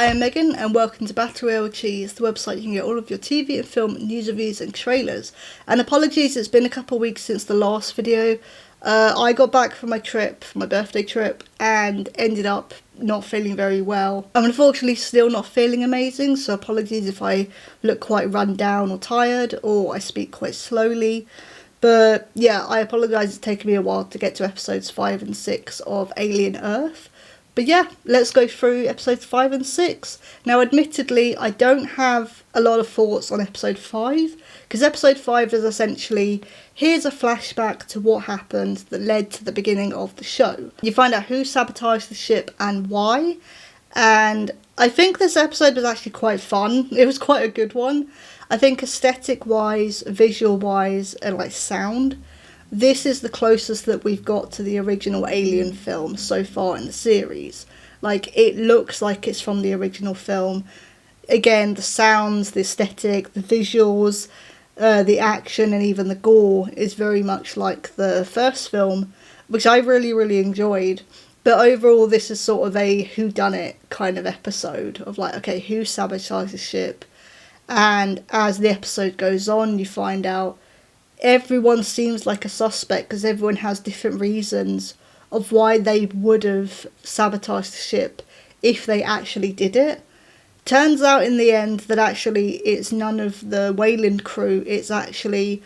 I am Megan and welcome to Battle Royale with Cheese, the website you can get all of your TV and film news reviews and trailers. And apologies, it's been a couple of weeks since the last video. I got back from my trip, from my birthday trip, and ended up not feeling very well. I'm unfortunately still not feeling amazing, so apologies if I look quite run down or tired, or I speak quite slowly. But yeah, I apologise, it's taken me a while to get to episodes 5 and 6 of AlienEarth. But yeah, let's go through episodes 5 and 6. Now admittedly, I don't have a lot of thoughts on episode 5, because episode 5 is essentially, here's a flashback to what happened that led to the beginning of the show. You find out who sabotaged the ship and why, and I think this episode was actually quite fun. It was quite a good one. I think aesthetic-wise, visual-wise, and like sound, this is the closest that we've got to the original Alien film so far in the series. Like, it looks like it's from the original film. Again, the sounds, the aesthetic, the visuals, the action, and even the gore is very much like the first film, which I really enjoyed. But overall, this is sort of a whodunit kind of episode of like, okay, who sabotaged the ship? And as the episode goes on, you find out everyone seems like a suspect because everyone has different reasons of why they would have sabotaged the ship if they actually did it. Turns out in the end that actually it's none of the Wayland crew. It's actually,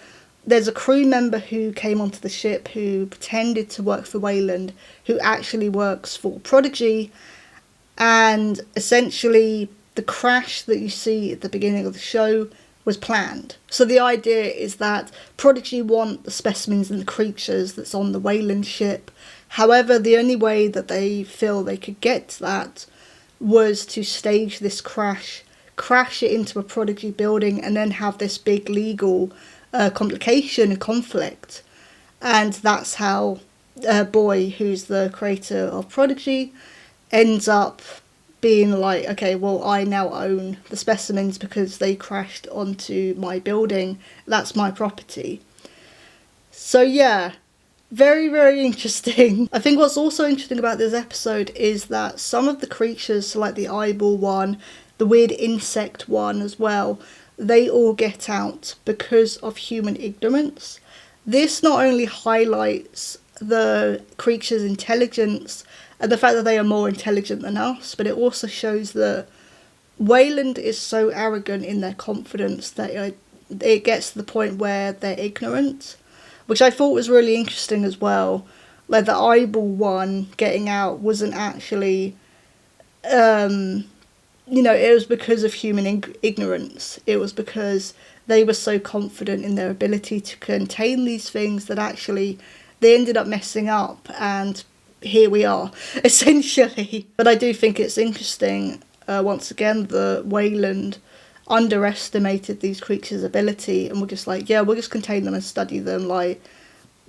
there's a crew member who came onto the ship who pretended to work for Wayland, who actually works for Prodigy, and essentially the crash that you see at the beginning of the show was planned. So the idea is that Prodigy want the specimens and the creatures that's on the Wayland ship. However, the only way that they feel they could get to that was to stage this crash it into a Prodigy building, and then have this big legal complication and conflict. And that's how Boy, who's the creator of Prodigy, ends up being like, okay, well, I now own the specimens because they crashed onto my building. That's my property. So yeah, very interesting. I think what's also interesting about this episode is that some of the creatures, so like the eyeball one, the weird insect one as well, they all get out because of human ignorance. This not only highlights the creature's intelligence and the fact that they are more intelligent than us, but it also shows that Wayland is so arrogant in their confidence that it gets to the point where they're ignorant, which I thought was really interesting as well. Like the eyeball one getting out wasn't actually, it was because of human ignorance. It was because they were so confident in their ability to contain these things that actually they ended up messing up, and here we are, essentially. But I do think it's interesting, once again, that Wayland underestimated these creatures' ability and were just like, yeah, we'll just contain them and study them, like,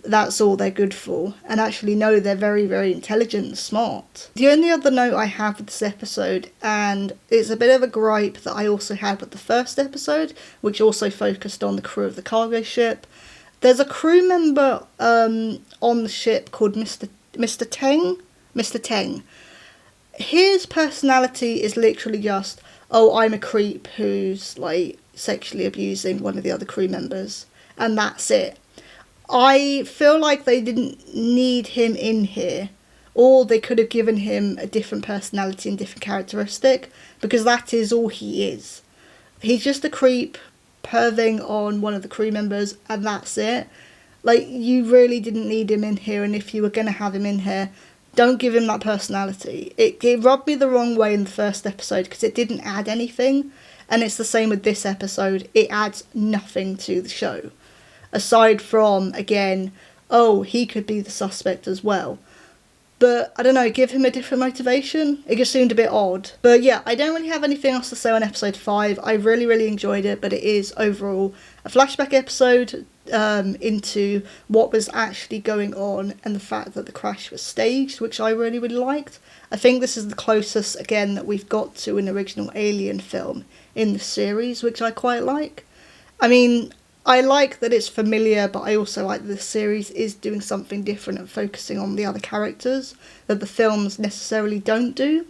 that's all they're good for. And actually, no, they're very intelligent and smart. The only other note I have with this episode, and it's a bit of a gripe that I also had with the first episode, which also focused on the crew of the cargo ship. There's a crew member on the ship called Mr. Teng. His personality is literally just, oh, I'm a creep who's like sexually abusing one of the other crew members, and that's it. I feel like they didn't need him in here, or they could have given him a different personality and different characteristic, because that is all he is. He's just a creep perving on one of the crew members, and that's it. Like, you really didn't need him in here, and if you were going to have him in here, don't give him that personality. It rubbed me the wrong way in the first episode because it didn't add anything, and it's the same with this episode. It adds nothing to the show. Aside from, again, oh, he could be the suspect as well. But, I don't know, give him a different motivation. It just seemed a bit odd. But yeah, I don't really have anything else to say on episode 5. I really enjoyed it, but it is overall a flashback episode into what was actually going on and the fact that the crash was staged, which I really liked. I think this is the closest, again, that we've got to an original Alien film in the series, which I quite like. I mean, I like that it's familiar, but I also like that the series is doing something different and focusing on the other characters that the films necessarily don't do.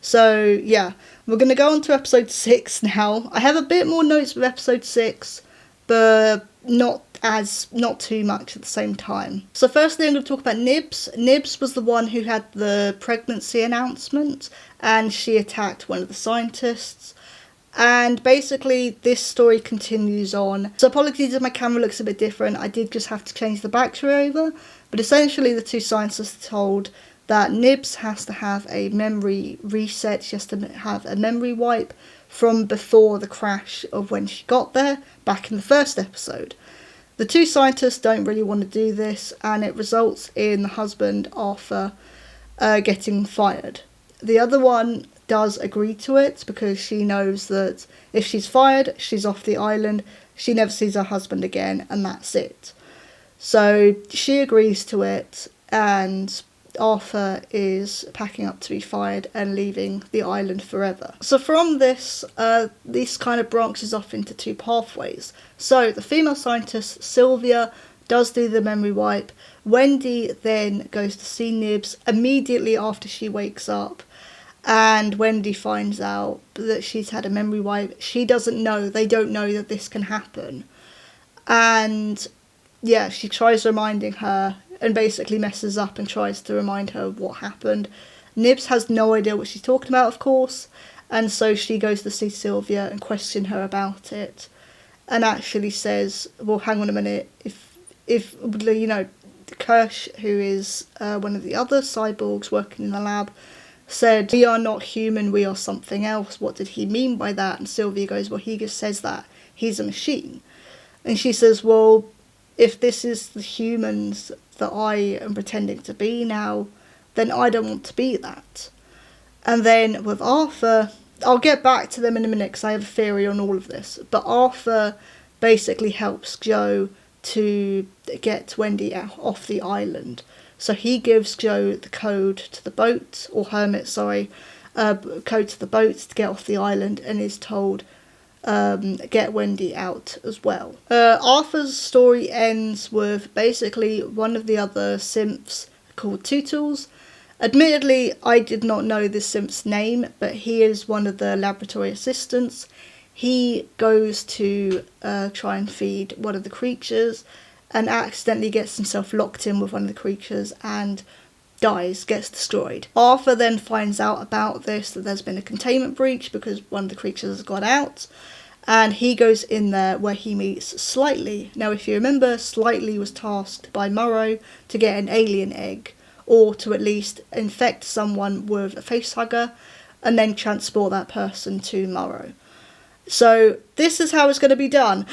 So yeah, we're going to go on to episode 6 now. I have a bit more notes with episode 6, but not too much at the same time. So firstly, I'm going to talk about Nibs. Nibs was the one who had the pregnancy announcement, and she attacked one of the scientists. And basically, this story continues on. So apologies if my camera looks a bit different. I did just have to change the backstory over. But essentially, the two scientists are told that Nibs has to have a memory reset. She has to have a memory wipe from before the crash of when she got there, back in the first episode. The two scientists don't really want to do this, and it results in the husband, Arthur, getting fired. The other one does agree to it because she knows that if she's fired, she's off the island, she never sees her husband again, and that's it. So she agrees to it, and Arthur is packing up to be fired and leaving the island forever. So from this, this kind of branches off into two pathways. So the female scientist, Sylvia, does do the memory wipe. Wendy then goes to see Nibs immediately after she wakes up, and Wendy finds out that she's had a memory wipe. She doesn't know, they don't know that this can happen. And yeah, she tries reminding her and basically messes up and tries to remind her of what happened. Nibs has no idea what she's talking about, of course, and so she goes to see Sylvia and question her about it, and actually says, well, hang on a minute, if you know, Kirsch, who is one of the other cyborgs working in the lab, said, we are not human, we are something else, what did he mean by that? And Sylvia goes, well, he just says that he's a machine. And she says, well, if this is the humans that I am pretending to be now, then I don't want to be that. And then with Arthur, I'll get back to them in a minute because I have a theory on all of this, but Arthur basically helps Joe to get Wendy off the island. So he gives Joe the code to the boat, or Hermit, sorry, code to the boat to get off the island, and is told, get Wendy out as well. Arthur's story ends with basically one of the other simps called Tootles. Admittedly, I did not know this simp's name, but he is one of the laboratory assistants. He goes to try and feed one of the creatures, and accidentally gets himself locked in with one of the creatures and dies, gets destroyed. Arthur then finds out about this, that there's been a containment breach because one of the creatures has got out, and he goes in there where he meets Slightly. Now, if you remember, Slightly was tasked by Morrow to get an alien egg, or to at least infect someone with a facehugger and then transport that person to Morrow. So this is how it's going to be done.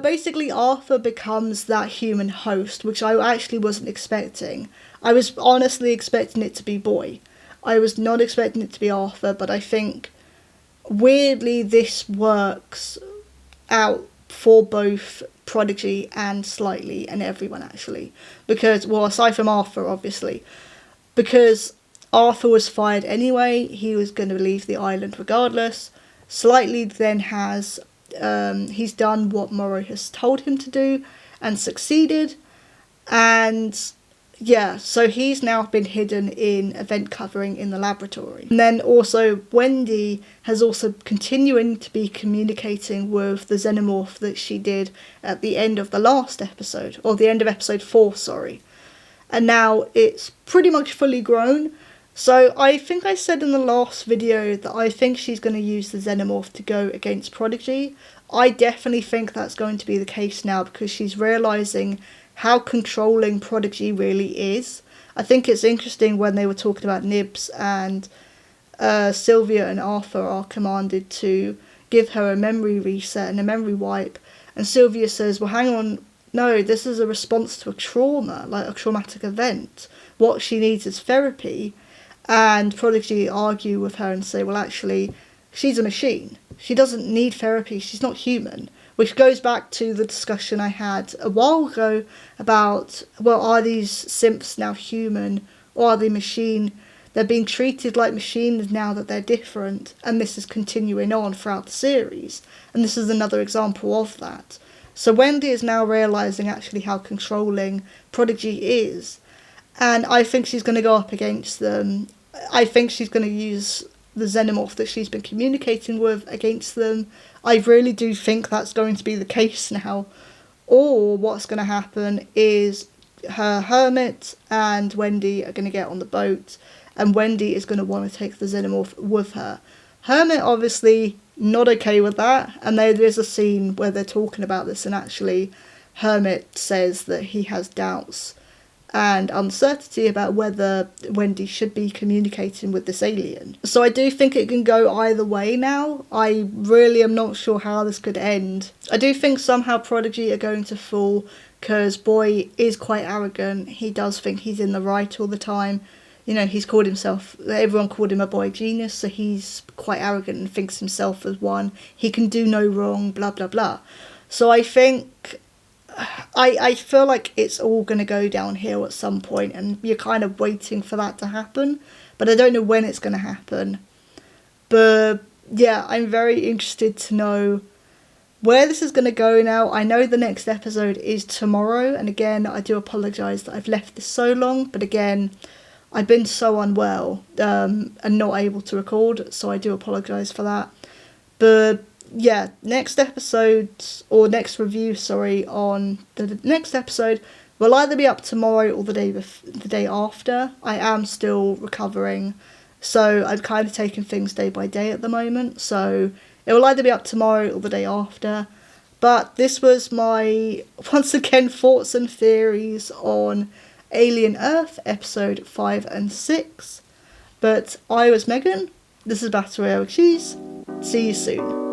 Basically, Arthur becomes that human host, which I actually wasn't expecting. I was honestly expecting it to be Boy. I was not expecting it to be Arthur, but I think, weirdly, this works out for both Prodigy and Slightly and everyone, actually. Because, well, aside from Arthur, obviously. Because Arthur was fired anyway, he was going to leave the island regardless. Slightly then has... he's done what Morrow has told him to do and succeeded, and yeah, so he's now been hidden in event covering in the laboratory. And then also Wendy has also continuing to be communicating with the xenomorph that she did at the end of the last episode, or the end of episode 4, sorry, and now it's pretty much fully grown. So I think I said in the last video that I think she's going to use the xenomorph to go against Prodigy. I definitely think that's going to be the case now because she's realising how controlling Prodigy really is. I think it's interesting when they were talking about Nibs and Sylvia and Arthur are commanded to give her a memory reset and a memory wipe. And Sylvia says, well, hang on, no, this is a response to a trauma, like a traumatic event. What she needs is therapy. And Prodigy argue with her and say, well, actually, she's a machine. She doesn't need therapy. She's not human. Which goes back to the discussion I had a while ago about, well, are these simps now human or are they machine? They're being treated like machines now that they're different, and this is continuing on throughout the series. And this is another example of that. So Wendy is now realising actually how controlling Prodigy is. And I think she's going to go up against them I think she's going to use the xenomorph that she's been communicating with against them. I really do think that's going to be the case now. Or what's going to happen is her Hermit and Wendy are going to get on the boat, and Wendy is going to want to take the xenomorph with her. Hermit obviously not okay with that, and there's a scene where they're talking about this, and actually Hermit says that he has doubts and uncertainty about whether Wendy should be communicating with this alien. So I do think it can go either way now. I really am not sure how this could end. I do think somehow Prodigy are going to fall, because Boy is quite arrogant. He does think he's in the right all the time. You know, he's called himself, everyone called him a boy genius, so he's quite arrogant and thinks himself as one. He can do no wrong, blah, blah, blah. So I think, I feel like it's all going to go downhill at some point, and you're kind of waiting for that to happen. But I don't know when it's going to happen. But yeah, I'm very interested to know where this is going to go now. I know the next episode is tomorrow, and again, I do apologise that I've left this so long, but again, I've been so unwell and not able to record, so I do apologise for that. But yeah, next episode, or next review, sorry, on the next episode will either be up tomorrow or the day after. I am still recovering, so I'm kind of taking things day by day at the moment, so it will either be up tomorrow or the day after. But this was my, once again, thoughts and theories on AlienEarth episode 5 and 6. But I was Megan, this is BRWC. See you soon.